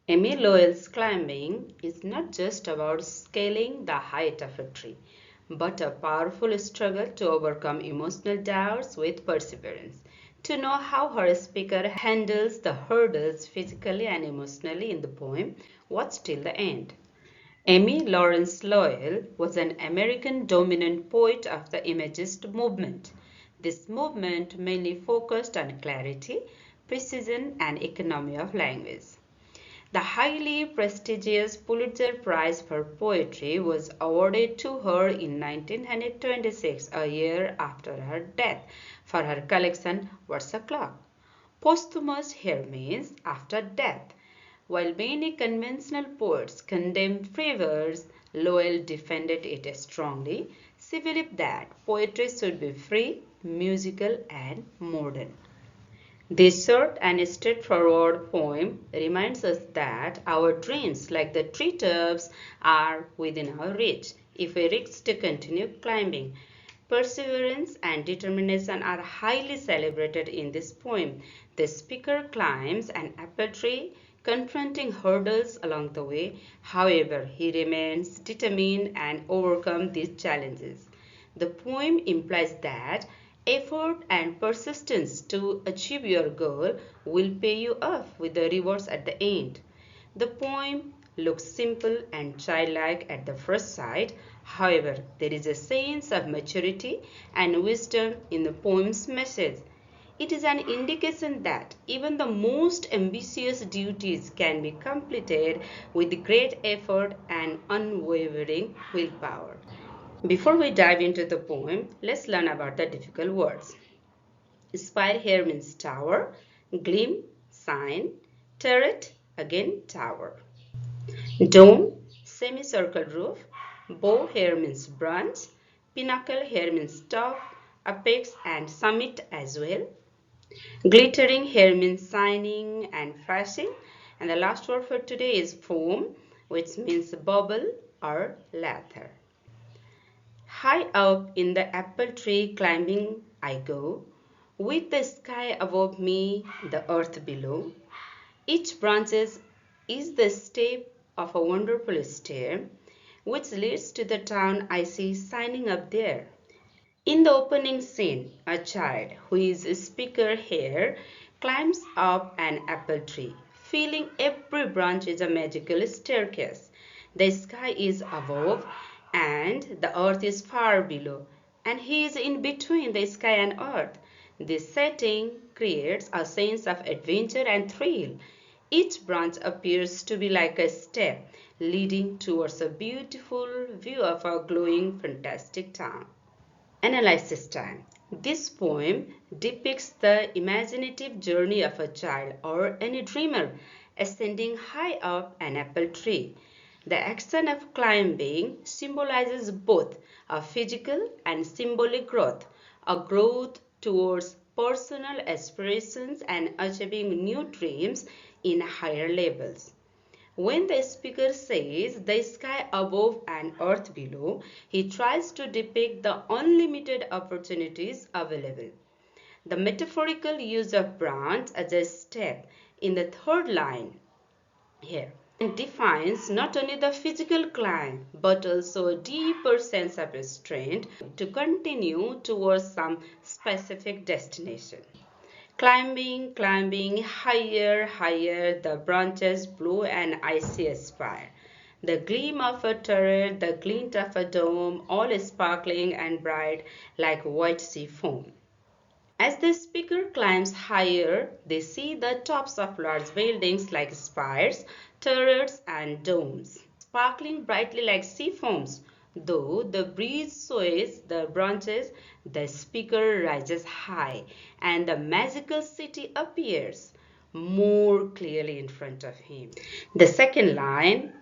Amy Lowell's climbing is not just about scaling the height of a tree, but a powerful struggle to overcome emotional doubts with perseverance. To know how her speaker handles the hurdles physically and emotionally in the poem, watch till the end. Amy Lawrence Lowell was an American dominant poet of the Imagist movement. This movement mainly focused on clarity, precision, and economy of language. The highly prestigious Pulitzer Prize for Poetry was awarded to her in 1926, a year after her death, for her collection What's a Clock? Posthumous here means after death. While many conventional poets condemned free verse, Lowell defended it strongly. She believed that poetry should be free, musical, and modern. This short and straightforward poem reminds us that our dreams, like the treetops, are within our reach if we risk to continue climbing. Perseverance and determination are highly celebrated in this poem. The speaker climbs an apple tree, confronting hurdles along the way. However, he remains determined and overcomes these challenges. The poem implies that effort and persistence to achieve your goal will pay you off with the rewards at the end. The poem looks simple and childlike at the first sight. However, there is a sense of maturity and wisdom in the poem's message. It is an indication that even the most ambitious duties can be completed with great effort and unwavering willpower. Before we dive into the poem, let's learn about the difficult words. Spire here means tower, gleam, sign, turret, again tower. Dome, semicircle roof, bow here means branch, pinnacle here means top, apex and summit as well. Glittering here means shining and flashing. And the last word for today is foam, which means bubble or lather. High up in the apple tree climbing I go, with the sky above me, the earth below. Each branch is the step of a wonderful stair, which leads to the town I see shining up there. In the opening scene, a child, who is a speaker here, climbs up an apple tree, feeling every branch is a magical staircase. The sky is above and the earth is far below, and he is in between the sky and earth. This setting creates a sense of adventure and thrill. Each branch appears to be like a step leading towards a beautiful view of a glowing, fantastic town. Analysis time. This poem depicts the imaginative journey of a child or any dreamer ascending high up an apple tree. The action of climbing symbolizes both a physical and symbolic growth, a growth towards personal aspirations and achieving new dreams in higher levels. When the speaker says the sky above and earth below, he tries to depict the unlimited opportunities available. The metaphorical use of branch as a step in the third line here defines not only the physical climb but also a deeper sense of strength to continue towards some specific destination. Climbing, higher, higher, the branches blow an icy spire. The gleam of a turret, the glint of a dome, all sparkling and bright like white sea foam. As the speaker climbs higher, they see the tops of large buildings like spires, turrets, and domes, sparkling brightly like sea foams. Though the breeze sways the branches, the speaker rises high, and the magical city appears more clearly in front of him. The second line,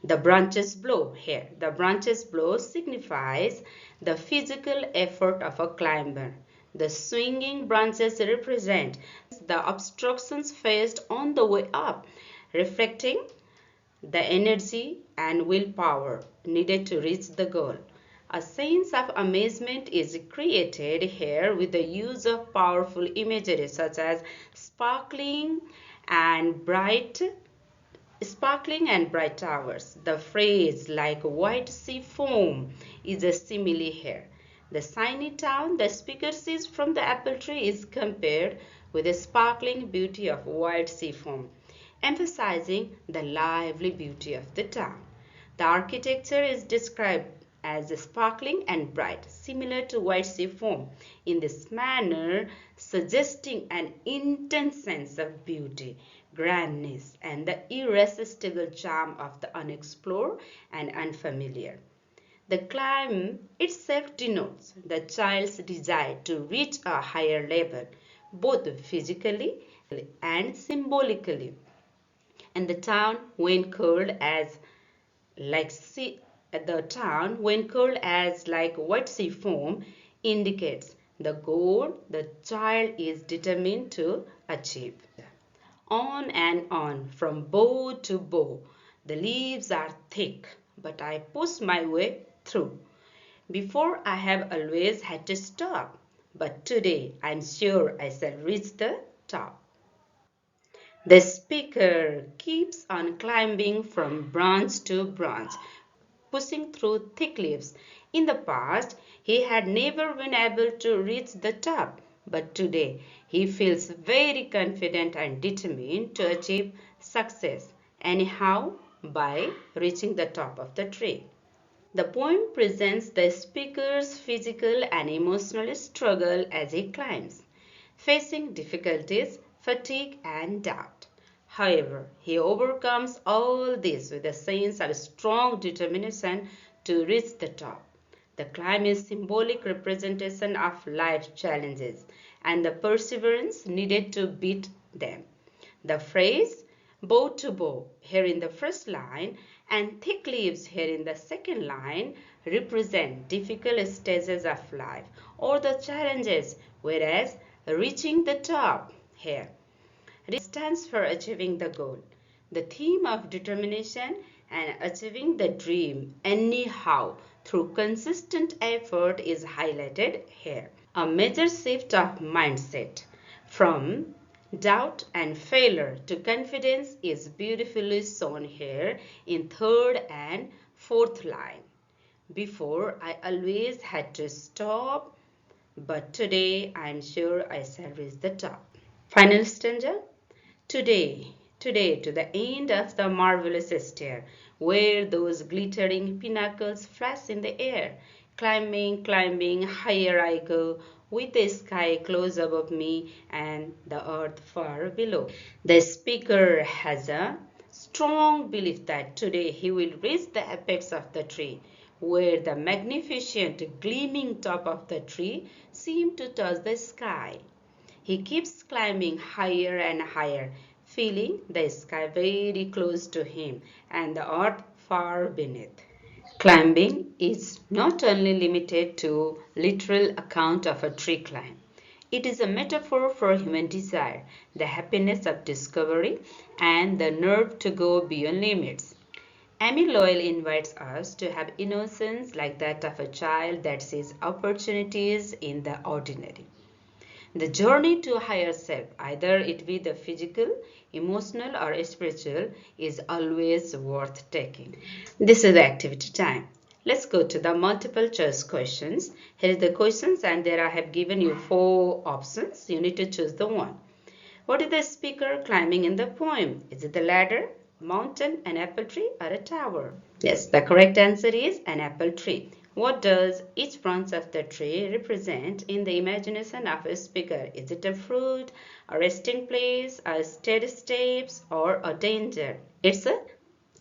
the branches blow here. The branches blow signifies the physical effort of a climber. The swinging branches represent the obstructions faced on the way up, reflecting the energy and willpower needed to reach the goal. A sense of amazement is created here with the use of powerful imagery such as sparkling and bright Sparkling and bright towers. The phrase like white sea foam is a simile here. The shiny town the speaker sees from the apple tree is compared with the sparkling beauty of white sea foam, emphasizing the lively beauty of the town. The architecture is described as sparkling and bright, similar to white sea foam, in this manner suggesting an intense sense of beauty, grandness, and the irresistible charm of the unexplored and unfamiliar. The climb itself denotes the child's desire to reach a higher level, both physically and symbolically. And the town, when curled as like sea, the town, when curled as like white sea foam, indicates the goal the child is determined to achieve. On and on, from bough to bough, the leaves are thick, but I push my way through. Before I have always had to stop, but today I'm sure I shall reach the top. The speaker keeps on climbing from branch to branch, pushing through thick leaves. In the past, he had never been able to reach the top, but today he feels very confident and determined to achieve success, anyhow, by reaching the top of the tree. The poem presents the speaker's physical and emotional struggle as he climbs, facing difficulties, fatigue, and doubt. However, he overcomes all this with a sense of strong determination to reach the top. The climb is symbolic representation of life's challenges and the perseverance needed to beat them. The phrase bow to bow here in the first line and thick leaves here in the second line represent difficult stages of life or the challenges, whereas reaching the top here stands for achieving the goal. The theme of determination and achieving the dream anyhow through consistent effort is highlighted here. A major shift of mindset from doubt and failure to confidence is beautifully shown here in third and fourth line. Before I always had to stop, but today I am sure I shall reach the top. Final stanza. Today to the end of the marvelous stair, where those glittering pinnacles flash in the air. Climbing, higher I go, with the sky close above me and the earth far below. The speaker has a strong belief that today he will reach the apex of the tree, where the magnificent gleaming top of the tree seems to touch the sky. He keeps climbing higher and higher, feeling the sky very close to him and the earth far beneath. Climbing is not only limited to literal account of a tree climb. It is a metaphor for human desire, the happiness of discovery, and the nerve to go beyond limits. Amy Lowell invites us to have innocence like that of a child that sees opportunities in the ordinary. The journey to higher self, either it be the physical, emotional, or spiritual, is always worth taking. This is the activity time. Let's go to the multiple choice questions. Here is the questions and there I have given you 4 options. You need to choose the one. What is the speaker climbing in the poem? Is it the ladder, mountain, an apple tree, or a tower? Yes, the correct answer is an apple tree. What does each branch of the tree represent in the imagination of a speaker? Is it a fruit, a resting place, a stair steps, or a danger? It's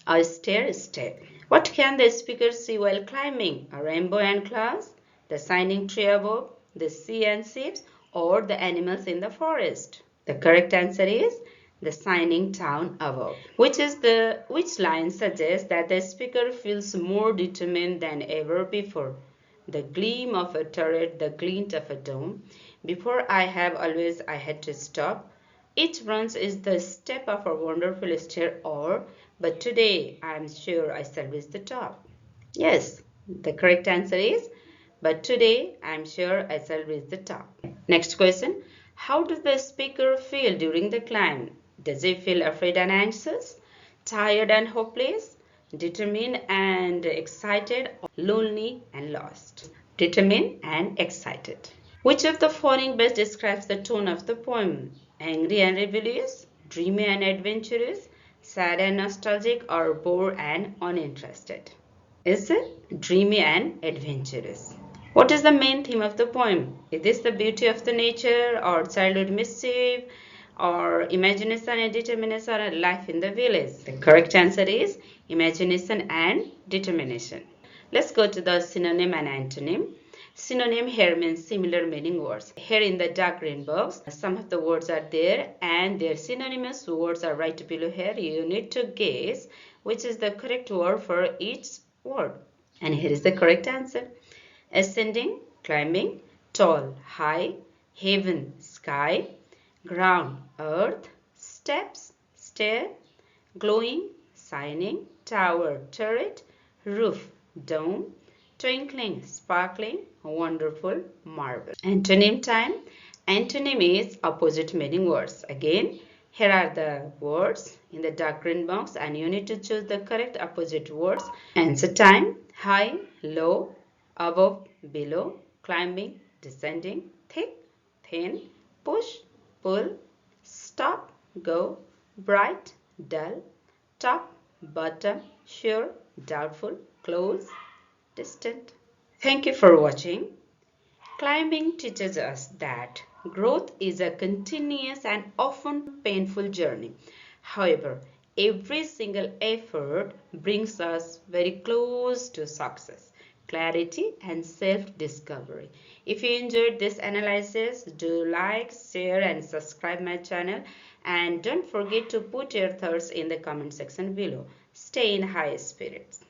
a stair step. What can the speaker see while climbing? A rainbow and clouds, the shining tree above, the sea and ships, or the animals in the forest? The correct answer is the shining town above. Which line suggests that the speaker feels more determined than ever before? The gleam of a turret, the glint of a dome. Before I had to stop. Each branch is the step of a wonderful stair, or but today I am sure I shall reach the top. Yes, the correct answer is but today I am sure I shall reach the top. Next question. How does the speaker feel during the climb? Does he feel afraid and anxious? tired and hopeless, determined and excited, lonely and lost. Determined and excited. Which of the following best describes the tone of the poem? Angry and rebellious, dreamy and adventurous, sad and nostalgic, or bored and uninterested? Is it dreamy and adventurous? What is the main theme of the poem? Is this the beauty of the nature, or childhood mischief, or imagination and determination, or life in the village? The correct answer is imagination and determination. Let's go to the synonym and antonym. Synonym here means similar meaning words. Here in the dark green box, some of the words are there and their synonymous words are right below here. You need to guess which is the correct word for each word. And here is the correct answer. Ascending, climbing, tall, high, heaven, sky, ground, earth, steps, stair, glowing, shining, tower, turret, roof, dome, twinkling, sparkling, wonderful, marvelous. Antonym time. Antonym is opposite meaning words. Again, here are the words in the dark green box and you need to choose the correct opposite words. Answer time. High, low, above, below, climbing, descending, thick, thin, push, pull, stop, go, bright, dull, top, bottom, sure, doubtful, close, distant. Thank you for watching. Climbing teaches us that growth is a continuous and often painful journey. However, every single effort brings us very close to success, clarity, and self-discovery. If you enjoyed this analysis, do like, share, and subscribe my channel. And don't forget to put your thoughts in the comment section below. Stay in high spirits.